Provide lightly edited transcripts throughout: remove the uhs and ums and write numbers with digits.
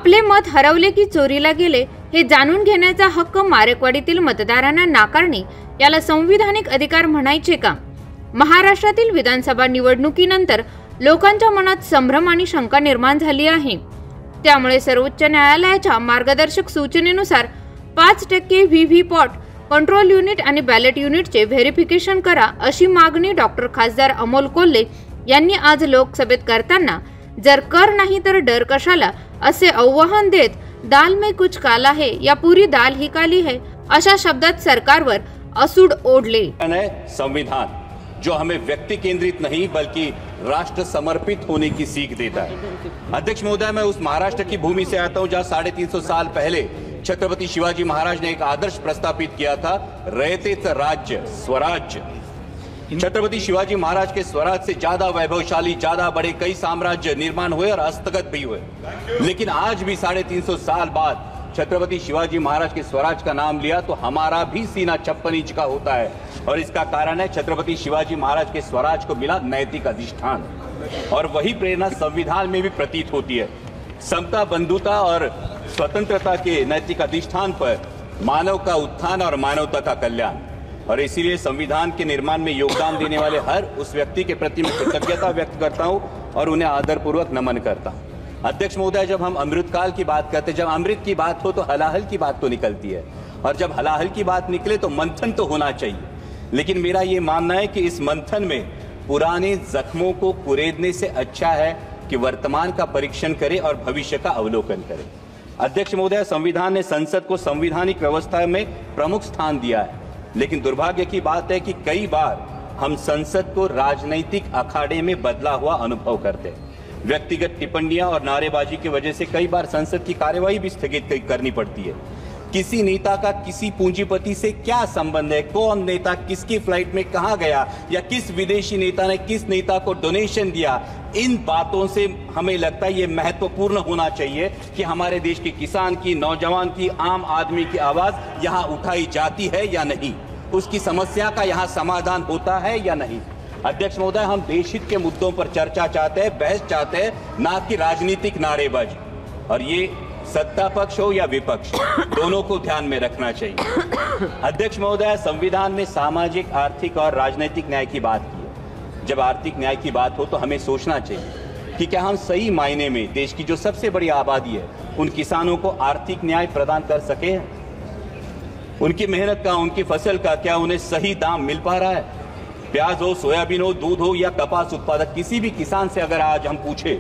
आपले मत हरवले की चोरीला गेले हे जाणून घेण्याचा हक्क मारेकवाडीतील मतदारांना नाकारणे याला संविधानिक अधिकार म्हणायचे का? महाराष्ट्रातील विधानसभा निवडणुकीनंतर लोकांच्या मनात संभ्रम आणि शंका निर्माण झाली आहे। त्यामुळे सर्वोच्च न्यायालयाच्या मार्गदर्शक सूचनेनुसार 5% व्हीव्हीपॅट कंट्रोल युनिट आणि बॅलेट युनिटचे व्हेरिफिकेशन करा अशी मागणी डॉक्टर खासदार अमोल कोल्हे यांनी आज लोकसभेत करताना जर कर नाही तर डर कशाला असे आव्हान देत दाल में कुछ काला है या पूरी दाल ही काली है अशा शब्दात सरकारवर असूड ओढले। संविधान जो हमें व्यक्ति केंद्रित नहीं बल्कि राष्ट्र समर्पित होने की सीख देता है। अध्यक्ष महोदय, मैं उस महाराष्ट्र की भूमि से आता हूं जहां 350 साल पहले छत्रपति शिवाजी महाराज ने एक आदर्श प्रस्तापित किया था, रयतेच राज्य स्वराज्य। छत्रपति शिवाजी महाराज के स्वराज से ज्यादा वैभवशाली, ज्यादा बड़े कई साम्राज्य निर्माण हुए और हस्तगत भी हुए, लेकिन आज भी 350 साल बाद छत्रपति शिवाजी महाराज के स्वराज का नाम लिया तो हमारा भी सीना 56 इंच का होता है। और इसका कारण है छत्रपति शिवाजी महाराज के स्वराज को मिला नैतिक अधिष्ठान, और वही प्रेरणा संविधान में भी प्रतीत होती है। समता, बंधुता और स्वतंत्रता के नैतिक अधिष्ठान पर मानव का उत्थान और मानवता का कल्याण, और इसीलिए संविधान के निर्माण में योगदान देने वाले हर उस व्यक्ति के प्रति मैं कृतज्ञता व्यक्त करता हूं और उन्हें आदरपूर्वक नमन करता हूं। अध्यक्ष महोदय, जब हम अमृतकाल की बात करते हैं, जब अमृत की बात हो तो हलाहल की बात तो निकलती है, और जब हलाहल की बात निकले तो मंथन तो होना चाहिए। लेकिन मेरा ये मानना है कि इस मंथन में पुराने जख्मों को कुरेदने से अच्छा है कि वर्तमान का परीक्षण करें और भविष्य का अवलोकन करें। अध्यक्ष महोदय, संविधान ने संसद को संवैधानिक व्यवस्था में प्रमुख स्थान दिया है, लेकिन दुर्भाग्य की बात है कि कई बार हम संसद को राजनीतिक अखाड़े में बदला हुआ अनुभव करते हैं। व्यक्तिगत टिप्पणियां और नारेबाजी की वजह से कई बार संसद की कार्यवाही भी स्थगित करनी पड़ती है। किसी नेता का किसी पूंजीपति से क्या संबंध है, कौन नेता किसकी फ्लाइट में कहां गया, या किस विदेशी नेता ने किस नेता को डोनेशन दिया, इन बातों से हमें लगता है ये महत्वपूर्ण होना चाहिए कि हमारे देश के किसान की, नौजवान की, आम आदमी की आवाज यहां उठाई जाती है या नहीं, उसकी समस्या का यहां समाधान होता है या नहीं। अध्यक्ष महोदय, हम देशहित के मुद्दों पर चर्चा चाहते हैं, बहस चाहते हैं, ना कि राजनीतिक नारेबाजी, और ये सत्ता पक्ष हो या विपक्ष, दोनों को ध्यान में रखना चाहिए। अध्यक्ष महोदय, संविधान में सामाजिक, आर्थिक और राजनीतिक न्याय की बात की है। जब आर्थिक न्याय की बात हो तो हमें सोचना चाहिए कि क्या हम सही मायने में देश की जो सबसे बड़ी आबादी है उन किसानों को आर्थिक न्याय प्रदान कर सके हैं? उनकी मेहनत का, उनकी फसल का क्या उन्हें सही दाम मिल पा रहा है? प्याज हो, सोयाबीन हो, दूध हो या कपास उत्पादक, किसी भी किसान से अगर आज हम पूछे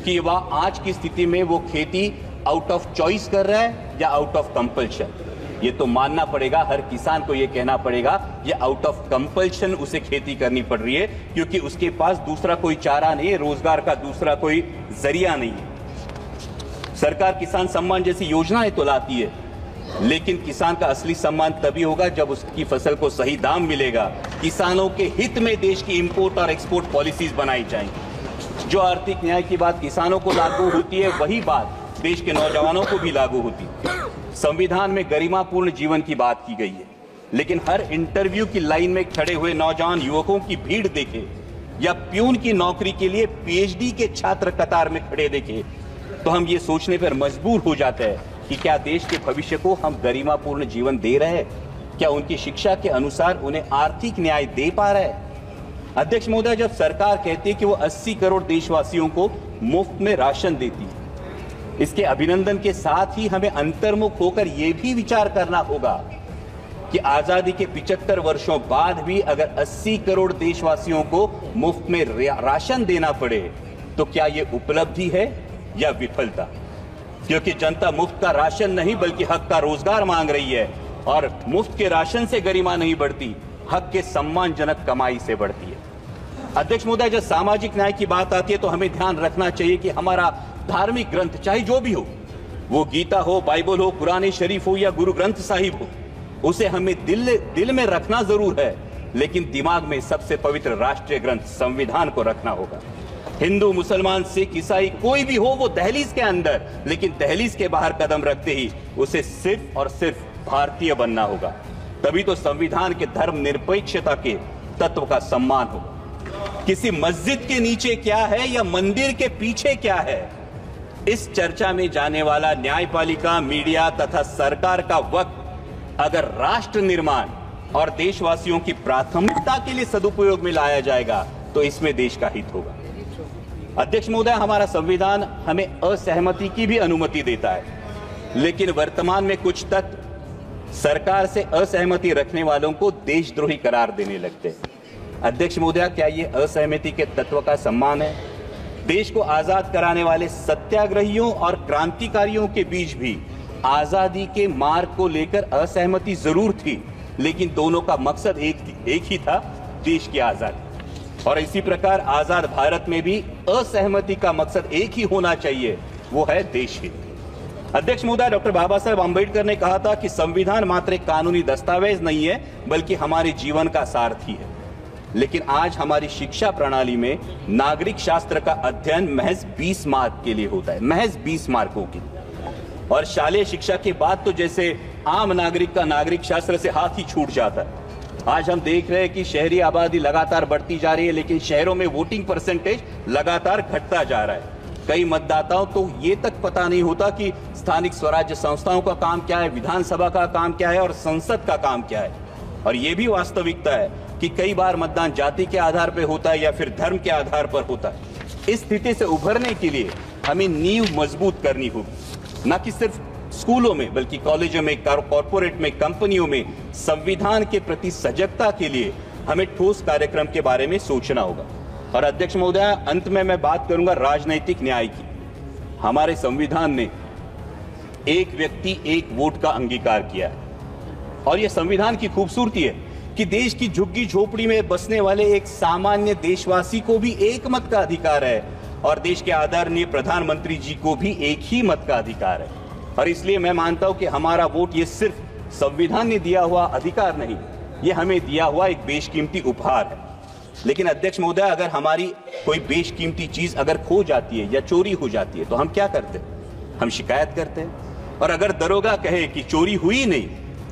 कि वह आज की स्थिति में वो खेती आउट ऑफ चॉइस कर रहा है या आउट ऑफ कंपल्शन, ये तो मानना पड़ेगा, हर किसान को ये कहना पड़ेगा ये आउट ऑफ कंपल्शन उसे खेती करनी पड़ रही है, क्योंकि उसके पास दूसरा कोई चारा नहीं है, रोजगार का दूसरा कोई जरिया नहीं है। सरकार किसान सम्मान जैसी योजनाएं तो लाती है, लेकिन किसान का असली सम्मान तभी होगा जब उसकी फसल को सही दाम मिलेगा। किसानों के हित में देश की इंपोर्ट और एक्सपोर्ट पॉलिसीज बनाई जाएंगी। जो आर्थिक न्याय की बात किसानों को लागू होती है, वही बात देश के नौजवानों को भी लागू होती है। संविधान में गरिमापूर्ण जीवन की बात की गई है, लेकिन हर इंटरव्यू की लाइन में खड़े हुए नौजवान युवकों की भीड़ देखे, या प्यून की नौकरी के लिए पीएचडी के छात्र कतार में खड़े देखे, तो हम ये सोचने पर मजबूर हो जाते हैं कि क्या देश के भविष्य को हम गरिमापूर्ण जीवन दे रहे हैं? क्या उनकी शिक्षा के अनुसार उन्हें आर्थिक न्याय दे पा रहे हैं? अध्यक्ष महोदय, जब सरकार कहती है कि वो 80 करोड़ देशवासियों को मुफ्त में राशन देती है, इसके अभिनंदन के साथ ही हमें अंतर्मुख होकर यह भी विचार करना होगा कि आजादी के 75 वर्षों बाद भी अगर 80 करोड़ देशवासियों को मुफ्त में राशन देना पड़े तो क्या यह उपलब्धि है या विफलता? क्योंकि जनता मुफ्त का राशन नहीं बल्कि हक का रोजगार मांग रही है, और मुफ्त के राशन से गरिमा नहीं बढ़ती, हक के सम्मानजनक कमाई से बढ़ती है। अध्यक्ष महोदय, जब सामाजिक न्याय की बात आती है तो हमें ध्यान रखना चाहिए कि हमारा धार्मिक ग्रंथ चाहे जो भी हो, वो गीता हो, बाइबल हो, कुरान शरीफ हो या गुरु ग्रंथ साहिब हो, उसे हमें दिल में रखना जरूर है, लेकिन दिमाग में सबसे पवित्र राष्ट्रीय ग्रंथ संविधान को रखना होगा। हिंदू, मुसलमान, सिख, ईसाई कोई भी हो, वो दहलीज के अंदर, लेकिन दहलीज के बाहर कदम रखते ही उसे सिर्फ और सिर्फ भारतीय बनना होगा। तभी तो संविधान के धर्मनिरपेक्षता के तत्व का सम्मान होगा। किसी मस्जिद के नीचे क्या है या मंदिर के पीछे क्या है, इस चर्चा में जाने वाला न्यायपालिका, मीडिया तथा सरकार का वक्त अगर राष्ट्र निर्माण और देशवासियों की प्राथमिकता के लिए सदुपयोग में लाया जाएगा तो इसमें देश का हित होगा। अध्यक्ष महोदय, हमारा संविधान हमें असहमति की भी अनुमति देता है, लेकिन वर्तमान में कुछ तत्व सरकार से असहमति रखने वालों को देशद्रोही करार देने लगते हैं। अध्यक्ष महोदय, क्या ये असहमति के तत्व का सम्मान है? देश को आजाद कराने वाले सत्याग्रहियों और क्रांतिकारियों के बीच भी आजादी के मार्ग को लेकर असहमति जरूर थी, लेकिन दोनों का मकसद एक ही था, देश की आजादी। और इसी प्रकार आजाद भारत में भी असहमति का मकसद एक ही होना चाहिए, वो है देश हित। अध्यक्ष महोदय, डॉक्टर बाबा साहेब आंबेडकर ने कहा था कि संविधान मात्र एक कानूनी दस्तावेज नहीं है, बल्कि हमारे जीवन का सारथी है। लेकिन आज हमारी शिक्षा प्रणाली में नागरिक शास्त्र का अध्ययन महज 20 मार्क के लिए होता है, महज 20 मार्कों के लिए। और शालेय शिक्षा के बाद तो जैसे आम नागरिक का नागरिक शास्त्र से हाथ ही छूट जाता है। आज हम देख रहे हैं कि शहरी आबादी लगातार बढ़ती जा रही है, लेकिन शहरों में वोटिंग परसेंटेज लगातार घटता जा रहा है। कई मतदाताओं तो ये तक पता नहीं होता कि स्थानिक स्वराज्य संस्थाओं का काम क्या है, विधानसभा का काम क्या है और संसद का काम क्या है। और ये भी वास्तविकता है कि कई बार मतदान जाति के आधार पर होता है या फिर धर्म के आधार पर होता है। इस स्थिति से उभरने के लिए हमें नींव मजबूत करनी होगी, न कि सिर्फ स्कूलों में बल्कि कॉलेजों में, कॉर्पोरेट में, कंपनियों में संविधान के प्रति सजगता के लिए हमें ठोस कार्यक्रम के बारे में सोचना होगा। और अध्यक्ष महोदय, अंत में मैं बात करूंगा राजनीतिक न्याय की। हमारे संविधान ने एक व्यक्ति एक वोट का अंगीकार किया है, और यह संविधान की खूबसूरती है कि देश की झुग्गी झोपड़ी में बसने वाले एक सामान्य देशवासी को भी एक मत का अधिकार है, और देश के आदरणीय प्रधानमंत्री जी को भी एक ही मत का अधिकार है। और इसलिए मैं मानता हूं कि हमारा वोट ये सिर्फ संविधान ने दिया हुआ अधिकार नहीं, ये हमें दिया हुआ एक बेशकीमती उपहार है। लेकिन अध्यक्ष महोदय, अगर हमारी कोई बेशकीमती चीज अगर खो जाती है या चोरी हो जाती है तो हम क्या करते हैं? हम शिकायत करते हैं। और अगर दरोगा कहे कि चोरी हुई नहीं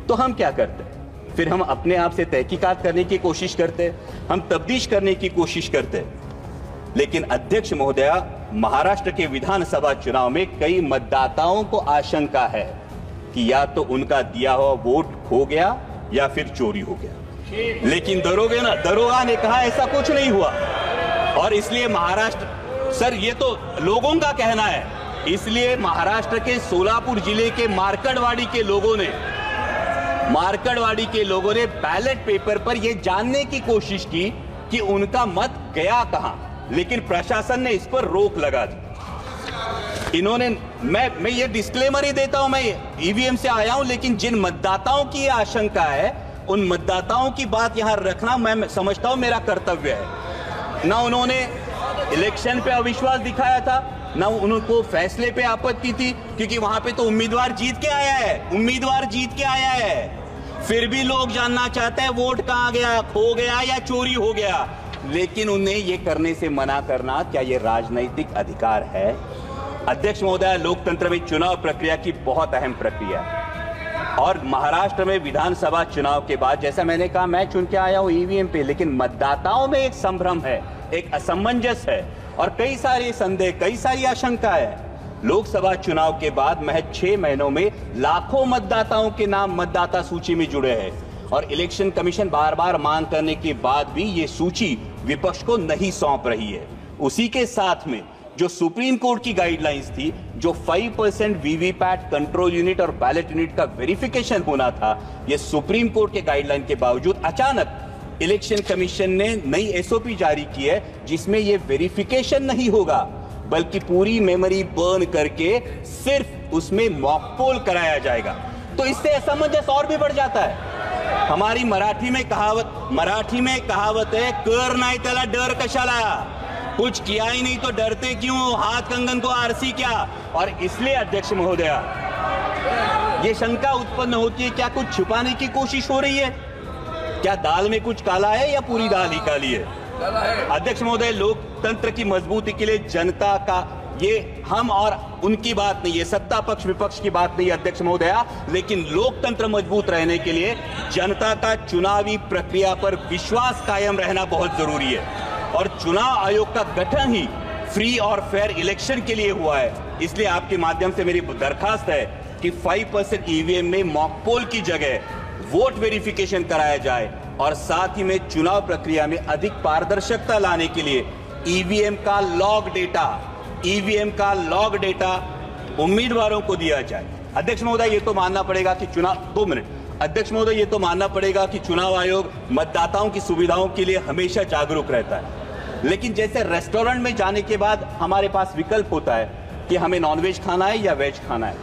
तो हम क्या करते हैं? फिर हम अपने आप से तहकीकात करने की कोशिश करते हैं, हम तफ्तीश करने की कोशिश करते हैं। लेकिन अध्यक्ष महोदया, महाराष्ट्र के विधानसभा चुनाव में कई मतदाताओं को आशंका है कि या तो उनका दिया हुआ वोट खो गया या फिर चोरी हो गया। लेकिन दरोगा ने कहा ऐसा कुछ नहीं हुआ। और इसलिए महाराष्ट्र, सर ये तो लोगों का कहना है, इसलिए महाराष्ट्र के सोलापुर जिले के मार्कड़वाड़ी के लोगों ने बैलेट पेपर पर यह जानने की कोशिश की कि उनका मत गया कहां, लेकिन प्रशासन ने इस पर रोक लगा दी। इन्होंने, मैं ये डिस्क्लेमर ही देता हूं, मैं ईवीएम से आया हूं, लेकिन जिन मतदाताओं की ये आशंका है उन मतदाताओं की बात यहां रखना मैं समझता हूं मेरा कर्तव्य है। ना उन्होंने इलेक्शन पे अविश्वास दिखाया था, ना उनको फैसले पे आपत्ति थी, क्योंकि वहां पे तो उम्मीदवार जीत के आया है। फिर भी लोग जानना चाहते हैं वोट कहां गया, खो गया या चोरी हो गया। लेकिन उन्हें यह करने से मना करना, क्या यह राजनीतिक अधिकार है? अध्यक्ष महोदय, लोकतंत्र में चुनाव प्रक्रिया की बहुत अहम प्रक्रिया है। और महाराष्ट्र में विधानसभा चुनाव के बाद, जैसा मैंने कहा, मैं चुन के आया हूं ईवीएम पे, लेकिन मतदाताओं में एक संभ्रम है, एक असमंजस है और कई सारे संदेह, कई सारी आशंका है। लोकसभा चुनाव के बाद महज 6 महीनों में लाखों मतदाताओं के नाम मतदाता सूची में जुड़े हैं, और इलेक्शन कमीशन बार बार मांग करने के बाद भी ये सूची विपक्ष को नहीं सौंप रही है। उसी के साथ में जो सुप्रीम कोर्ट की गाइडलाइंस थी, जो 5% वीवीपैट कंट्रोल यूनिट और बैलेट यूनिट का वेरिफिकेशन होना था, ये सुप्रीम कोर्ट के गाइडलाइन के बावजूद अचानक इलेक्शन कमीशन ने नई एसओपी जारी की है, जिसमें ये वेरिफिकेशन नहीं होगा, बल्कि पूरी मेमोरी बर्न करके सिर्फ उसमें मॉक पोल कराया जाएगा। तो इससे असमंजस और भी बढ़ जाता है। हमारी मराठी में कहावत है, कर नाही त्याला डर कशाला, कुछ किया ही नहीं तो डरते क्यों, हाथ कंगन को आरसी क्या। और इसलिए अध्यक्ष महोदया, ये शंका उत्पन्न होती है, क्या कुछ छुपाने की कोशिश हो रही है? क्या दाल में कुछ काला है या पूरी दाल ही काली है? अध्यक्ष महोदय, लोकतंत्र की मजबूती के लिए जनता का, ये हम और उनकी बात नहीं है, सत्ता पक्ष विपक्ष की बात नहीं है अध्यक्ष महोदया, लेकिन लोकतंत्र मजबूत रहने के लिए जनता का चुनावी प्रक्रिया पर विश्वास कायम रहना बहुत जरूरी है। और चुनाव आयोग का गठन ही फ्री और फेयर इलेक्शन के लिए हुआ है। इसलिए आपके माध्यम से मेरी दरखास्त है कि 5% ईवीएम में मॉक पोल की जगह वोट वेरिफिकेशन कराया जाए और साथ ही में चुनाव प्रक्रिया में अधिक पारदर्शिता लाने के लिए ईवीएम का लॉग डेटा उम्मीदवारों को दिया जाए। अध्यक्ष महोदय, ये तो मानना पड़ेगा कि अध्यक्ष महोदय, ये तो मानना पड़ेगा कि चुनाव आयोग मतदाताओं की सुविधाओं के लिए हमेशा जागरूक रहता है, लेकिन जैसे रेस्टोरेंट में जाने के बाद हमारे पास विकल्प होता है कि हमें नॉनवेज खाना है या वेज खाना है,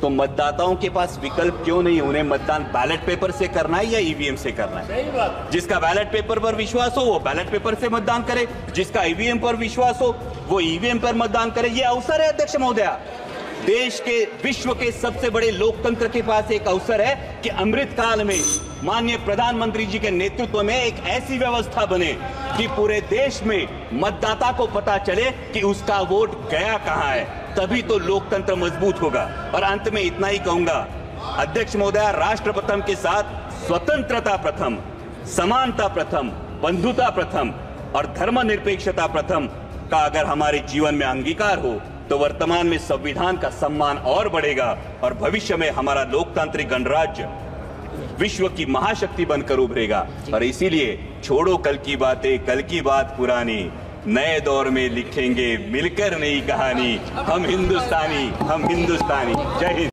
तो मतदाताओं के पास विकल्प क्यों नहीं? उन्हें मतदान बैलेट पेपर से करना है या ईवीएम से करना है? जिसका बैलेट पेपर पर विश्वास हो वो बैलेट पेपर से मतदान करे, जिसका ईवीएम पर विश्वास हो वो ईवीएम पर मतदान करे। ये अवसर है अध्यक्ष महोदय, देश के, विश्व के सबसे बड़े लोकतंत्र के पास एक अवसर है कि अमृत काल में माननीय प्रधानमंत्री जी के नेतृत्व में एक ऐसी व्यवस्था बने कि पूरे देश में मतदाता को पता चले कि उसका वोट गया कहां है, तभी तो लोकतंत्र मजबूत होगा। और अंत में इतना ही कहूंगा अध्यक्ष महोदय, राष्ट्र प्रथम के साथ स्वतंत्रता प्रथम, समानता प्रथम, बंधुता प्रथम और धर्मनिरपेक्षता प्रथम का अगर हमारे जीवन में अंगीकार हो तो वर्तमान में संविधान का सम्मान और बढ़ेगा और भविष्य में हमारा लोकतांत्रिक गणराज्य विश्व की महाशक्ति बनकर उभरेगा। और इसीलिए छोड़ो कल की बातें, कल की बात पुरानी, नए दौर में लिखेंगे मिलकर नई कहानी, हम हिंदुस्तानी। जय हिंद।